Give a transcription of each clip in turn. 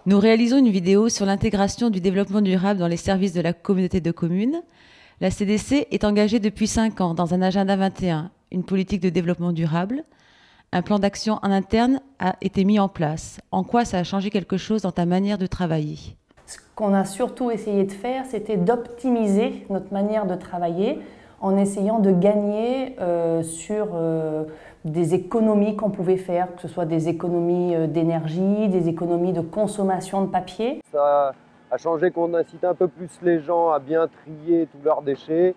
Nous réalisons une vidéo sur l'intégration du développement durable dans les services de la communauté de communes. La CDC est engagée depuis 5 ans dans un agenda 21, une politique de développement durable. Un plan d'action en interne a été mis en place. En quoi ça a changé quelque chose dans ta manière de travailler ? Ce qu'on a surtout essayé de faire, c'était d'optimiser notre manière de travailler en essayant de gagner sur des économies qu'on pouvait faire, que ce soit des économies d'énergie, des économies de consommation de papier. Ça a changé qu'on incite un peu plus les gens à bien trier tous leurs déchets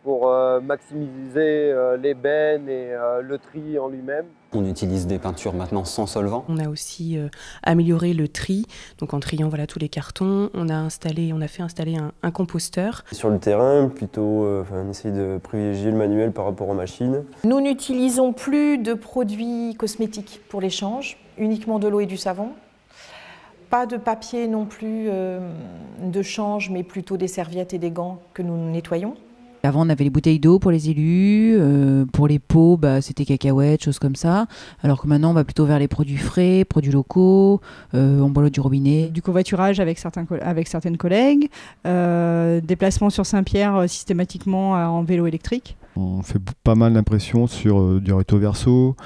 pour maximiser l'ébène et le tri en lui-même. On utilise des peintures maintenant sans solvant. On a aussi amélioré le tri, donc en triant tous les cartons. On a fait installer un composteur. Sur le terrain, plutôt, on essaie de privilégier le manuel par rapport aux machines. Nous n'utilisons plus de produits cosmétiques pour l'échange, uniquement de l'eau et du savon. Pas de papier non plus de change, mais plutôt des serviettes et des gants que nous nettoyons. Avant, on avait les bouteilles d'eau pour les élus, pour les pots, c'était cacahuètes, choses comme ça. Alors que maintenant, on va plutôt vers les produits frais, produits locaux, on boit l'eau du robinet. Du covoiturage avec certaines collègues, déplacement sur Saint-Pierre systématiquement en vélo électrique. On fait pas mal d'impressions sur du recto verso.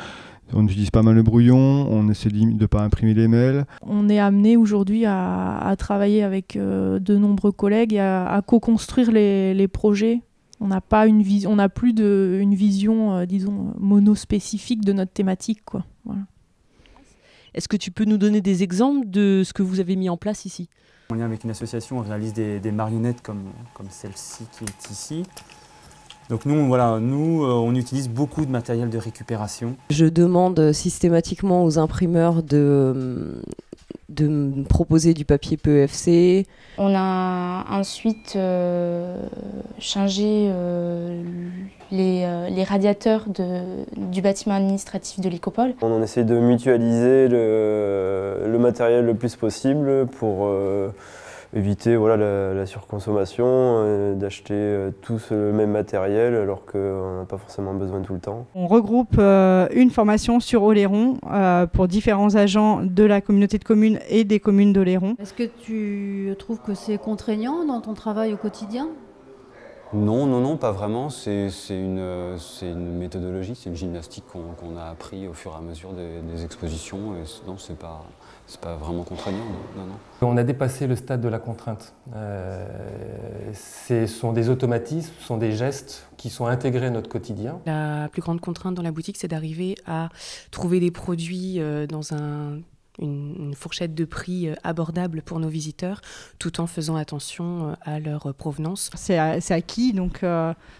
On utilise pas mal le brouillon, on essaie de ne pas imprimer les mails. On est amené aujourd'hui à travailler avec de nombreux collègues et à co-construire les projets. On n'a pas une vision, on n'a plus une vision, disons, monospécifique de notre thématique, quoi. Voilà. Est-ce que tu peux nous donner des exemples de ce que vous avez mis en place ici ? En lien avec une association, on réalise des marionnettes comme celle-ci qui est ici. Donc nous, on utilise beaucoup de matériel de récupération. Je demande systématiquement aux imprimeurs de me proposer du papier PEFC. On a ensuite changé les radiateurs du bâtiment administratif de l'Écopole. On essaie de mutualiser le matériel le plus possible pour éviter la surconsommation, d'acheter tous le même matériel alors qu'on n'a pas forcément besoin tout le temps. On regroupe une formation sur Oléron pour différents agents de la communauté de communes et des communes d'Oléron. Est-ce que tu trouves que c'est contraignant dans ton travail au quotidien ? Non, pas vraiment. C'est une méthodologie, c'est une gymnastique qu'on a appris au fur et à mesure des expositions. Et non, c'est pas vraiment contraignant. Non. On a dépassé le stade de la contrainte. Ce sont des automatismes, ce sont des gestes qui sont intégrés à notre quotidien. La plus grande contrainte dans la boutique, c'est d'arriver à trouver des produits dans une fourchette de prix abordable pour nos visiteurs, tout en faisant attention à leur provenance. C'est acquis, donc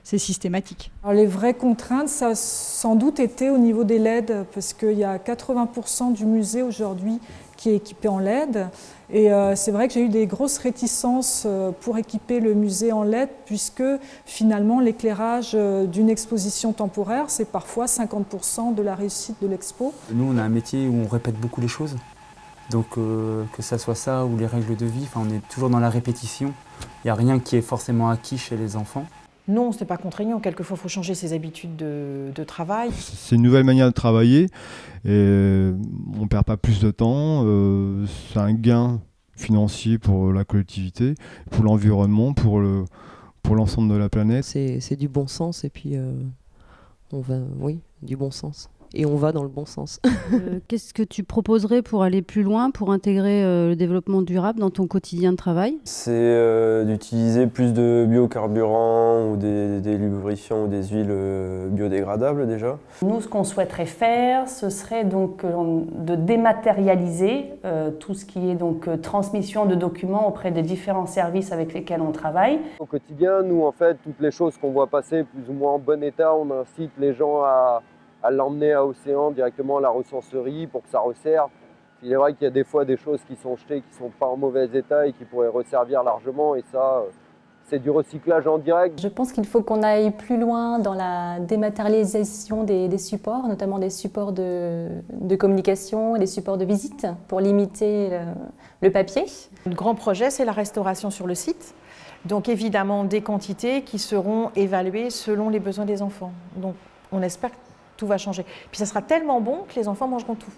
c'est systématique. Alors les vraies contraintes, ça a sans doute été au niveau des LED, parce qu'il y a 80% du musée aujourd'hui qui est équipé en LED. Et c'est vrai que j'ai eu des grosses réticences pour équiper le musée en LED, puisque finalement l'éclairage d'une exposition temporaire, c'est parfois 50% de la réussite de l'expo. Nous, on a un métier où on répète beaucoup les choses. Donc que ça soit ça ou les règles de vie, on est toujours dans la répétition. Il n'y a rien qui est forcément acquis chez les enfants. Non, ce n'est pas contraignant. Quelquefois, il faut changer ses habitudes de travail. C'est une nouvelle manière de travailler et on ne perd pas plus de temps. C'est un gain financier pour la collectivité, pour l'environnement, pour l'ensemble de la planète. C'est du bon sens et puis du bon sens. Et on va dans le bon sens. Qu'est-ce que tu proposerais pour aller plus loin, pour intégrer le développement durable dans ton quotidien de travail ? C'est d'utiliser plus de biocarburants ou des lubrifiants ou des huiles biodégradables déjà. Nous, ce qu'on souhaiterait faire, ce serait donc de dématérialiser tout ce qui est donc transmission de documents auprès des différents services avec lesquels on travaille. Au quotidien, nous, en fait, toutes les choses qu'on voit passer plus ou moins en bon état, on incite les gens à l'emmener à Océan directement à la ressourcerie pour que ça resserve. Il est vrai qu'il y a des fois des choses qui sont jetées qui ne sont pas en mauvais état et qui pourraient resservir largement, et ça, c'est du recyclage en direct. Je pense qu'il faut qu'on aille plus loin dans la dématérialisation des supports, notamment des supports de communication et des supports de visite pour limiter le papier. Le grand projet, c'est la restauration sur le site. Donc évidemment des quantités qui seront évaluées selon les besoins des enfants. Donc on espère que tout va changer. Puis ça sera tellement bon que les enfants mangeront tout.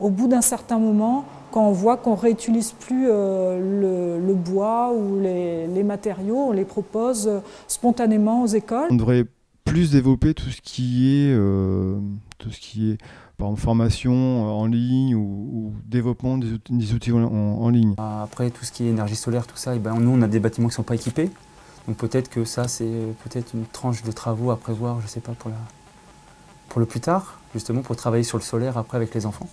au bout d'un certain moment, quand on voit qu'on ne réutilise plus le bois ou les matériaux, on les propose spontanément aux écoles. On devrait plus développer tout ce qui est par exemple, formation en ligne ou développement des outils en ligne. Après, tout ce qui est énergie solaire, tout ça, nous, on a des bâtiments qui ne sont pas équipés. Donc peut-être que ça, c'est peut-être une tranche de travaux à prévoir, je ne sais pas, pour le plus tard, justement pour travailler sur le solaire après avec les enfants.